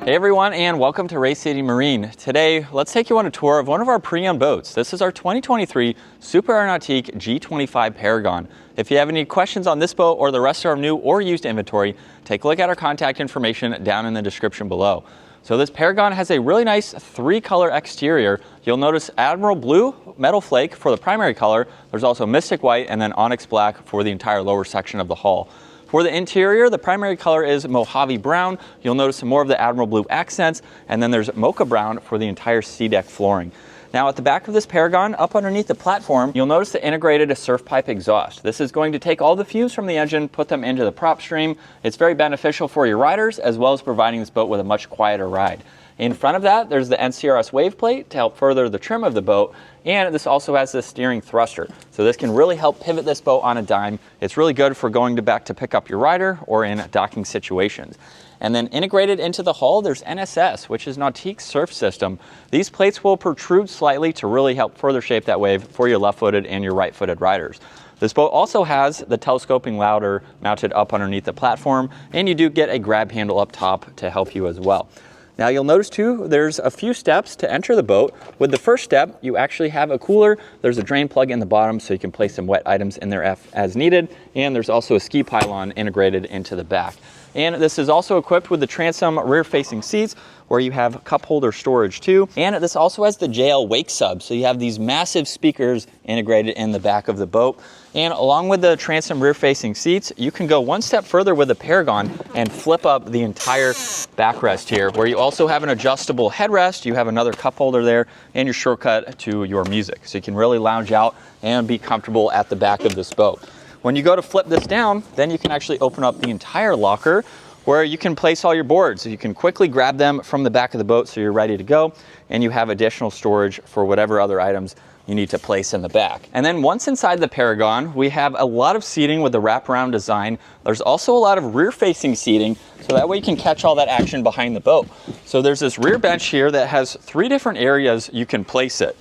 Hey everyone, and welcome to Race City Marine. Today, let's take you on a tour of one of our pre-owned boats. This is our 2023 Super Nautique G23 Paragon. If you have any questions on this boat or the rest of our new or used inventory, take a look at our contact information down in the description below. So this Paragon has a really nice 3-color exterior. You'll notice Admiral Blue Metal Flake for the primary color. There's also Mystic White and then Onyx Black for the entire lower section of the hull. For the interior, the primary color is Mojave Brown. You'll notice some more of the Admiral Blue accents, and then there's Mocha Brown for the entire C-deck flooring. Now at the back of this Paragon, up underneath the platform, you'll notice the integrated surf pipe exhaust. This is going to take all the fumes from the engine, put them into the prop stream. It's very beneficial for your riders, as well as providing this boat with a much quieter ride. In front of that, there's the NCRS wave plate to help further the trim of the boat, and this also has the steering thruster. So this can really help pivot this boat on a dime. It's really good for going back to pick up your rider or in docking situations. And then integrated into the hull, there's NSS, which is Nautique's surf system. These plates will protrude slightly to really help further shape that wave for your left-footed and your right-footed riders. This boat also has the telescoping louder mounted up underneath the platform, and you do get a grab handle up top to help you as well. Now you'll notice too, there's a few steps to enter the boat. With the first step, you actually have a cooler. There's a drain plug in the bottom so you can place some wet items in there as needed. And there's also a ski pylon integrated into the back. And this is also equipped with the transom rear-facing seats where you have cup holder storage too. And this also has the JL Wake sub, so you have these massive speakers integrated in the back of the boat. And along with the transom rear-facing seats, you can go one step further with the Paragon and flip up the entire backrest here, where you also have an adjustable headrest, you have another cup holder there, and your shortcut to your music. So you can really lounge out and be comfortable at the back of this boat. When you go to flip this down, then you can actually open up the entire locker where you can place all your boards. You can quickly grab them from the back of the boat so you're ready to go, and you have additional storage for whatever other items you need to place in the back. And then once inside the Paragon, we have a lot of seating with the wraparound design. There's also a lot of rear-facing seating, so that way you can catch all that action behind the boat. So there's this rear bench here that has 3 different areas you can place it.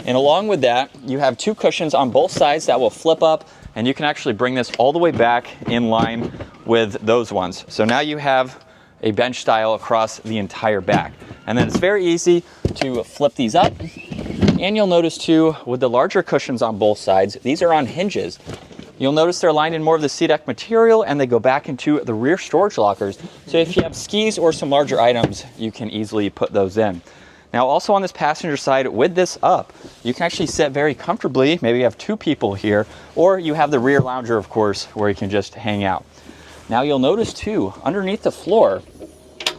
And along with that, you have 2 cushions on both sides that will flip up, and you can actually bring this all the way back in line with those ones. So now you have a bench style across the entire back. And then it's very easy to flip these up. And you'll notice too, with the larger cushions on both sides, these are on hinges. You'll notice they're lined in more of the C-deck material, and they go back into the rear storage lockers. So if you have skis or some larger items, you can easily put those in. Now also on this passenger side, with this up, you can actually sit very comfortably. Maybe you have 2 people here, or you have the rear lounger, of course, where you can just hang out. Now you'll notice too, underneath the floor,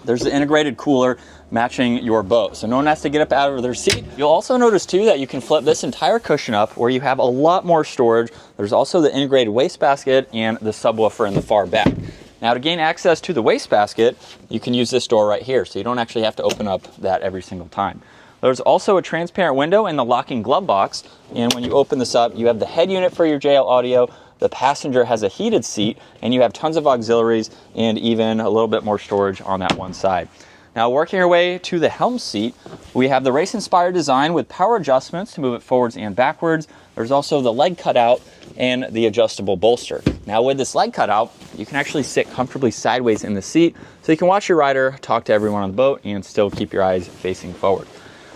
there's the integrated cooler matching your boat. So no one has to get up out of their seat. You'll also notice too that you can flip this entire cushion up where you have a lot more storage. There's also the integrated wastebasket and the subwoofer in the far back. Now to gain access to the wastebasket, you can use this door right here, so you don't actually have to open up that every single time. There's also a transparent window in the locking glove box, and when you open this up, you have the head unit for your JL audio, the passenger has a heated seat, and you have tons of auxiliaries and even a little bit more storage on that one side. Now working our way to the helm seat, we have the race-inspired design with power adjustments to move it forwards and backwards. There's also the leg cutout and the adjustable bolster. Now with this leg cutout, you can actually sit comfortably sideways in the seat so you can watch your rider, talk to everyone on the boat, and still keep your eyes facing forward.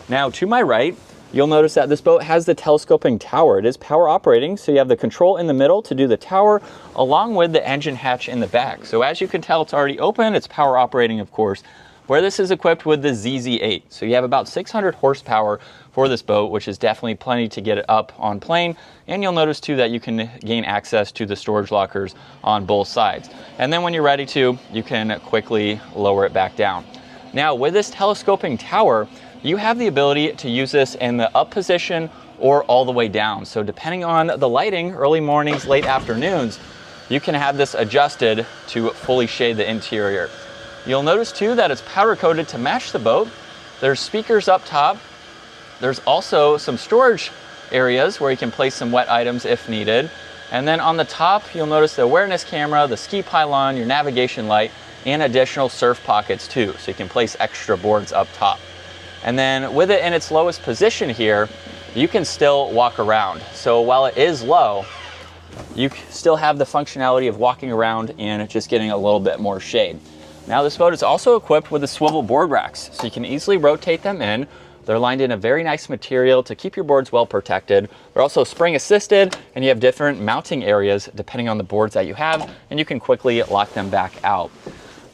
Now to my right, you'll notice that this boat has the telescoping tower. It is power operating, so you have the control in the middle to do the tower along with the engine hatch in the back. So as you can tell, it's already open, it's power operating of course, where this is equipped with the ZZ8. So you have about 600 horsepower for this boat, which is definitely plenty to get it up on plane. And you'll notice too that you can gain access to the storage lockers on both sides. And then when you're ready to, you can quickly lower it back down. Now with this telescoping tower, you have the ability to use this in the up position or all the way down. So depending on the lighting, early mornings, late afternoons, you can have this adjusted to fully shade the interior. You'll notice too that it's powder coated to match the boat. There's speakers up top. There's also some storage areas where you can place some wet items if needed. And then on the top, you'll notice the awareness camera, the ski pylon, your navigation light, and additional surf pockets too. So you can place extra boards up top. And then with it in its lowest position here, you can still walk around. So while it is low, you still have the functionality of walking around and just getting a little bit more shade. Now this boat is also equipped with a swivel board racks, so you can easily rotate them in. They're lined in a very nice material to keep your boards well protected. They're also spring assisted, and you have different mounting areas depending on the boards that you have, and you can quickly lock them back out.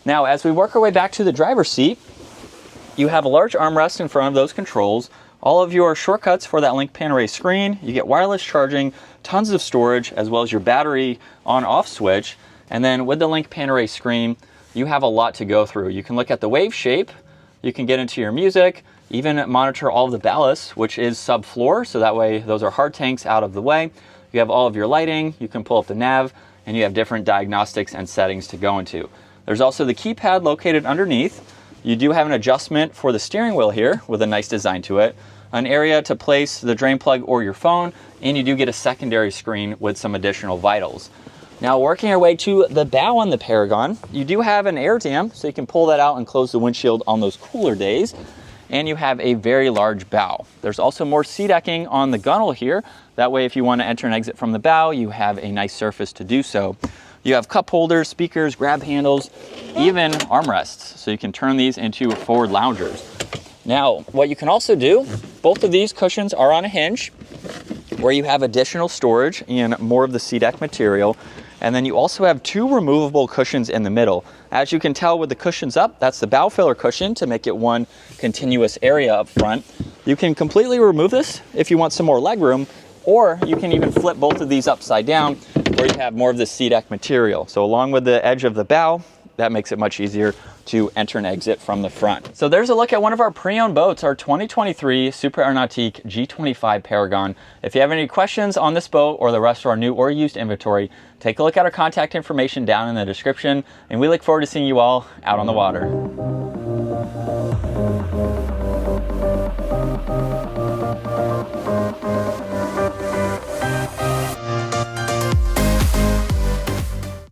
Now, as we work our way back to the driver's seat, you have a large armrest in front of those controls, all of your shortcuts for that link pan array screen. You get wireless charging, tons of storage, as well as your battery on-off switch. And then with the link pan array screen, you have a lot to go through. You can look at the wave shape, you can get into your music, even monitor all of the ballast, which is subfloor, so that way those are hard tanks out of the way. You have all of your lighting, you can pull up the nav, and you have different diagnostics and settings to go into. There's also the keypad located underneath. You do have an adjustment for the steering wheel here with a nice design to it, an area to place the drain plug or your phone, and you do get a secondary screen with some additional vitals. Now, working our way to the bow on the Paragon, you do have an air dam, so you can pull that out and close the windshield on those cooler days. And you have a very large bow. There's also more sea decking on the gunnel here. That way, if you want to enter and exit from the bow, you have a nice surface to do so. You have cup holders, speakers, grab handles, even armrests. So you can turn these into forward loungers. Now, what you can also do, both of these cushions are on a hinge where you have additional storage and more of the sea deck material. And then you also have two removable cushions in the middle. As you can tell with the cushions up, that's the bow filler cushion to make it one continuous area up front. You can completely remove this if you want some more leg room, or you can even flip both of these upside down where you have more of the sea deck material. So along with the edge of the bow, that makes it much easier to enter and exit from the front. So there's a look at one of our pre-owned boats, our 2023 Super Nautique G23 Paragon. If you have any questions on this boat or the rest of our new or used inventory, take a look at our contact information down in the description, and we look forward to seeing you all out on the water.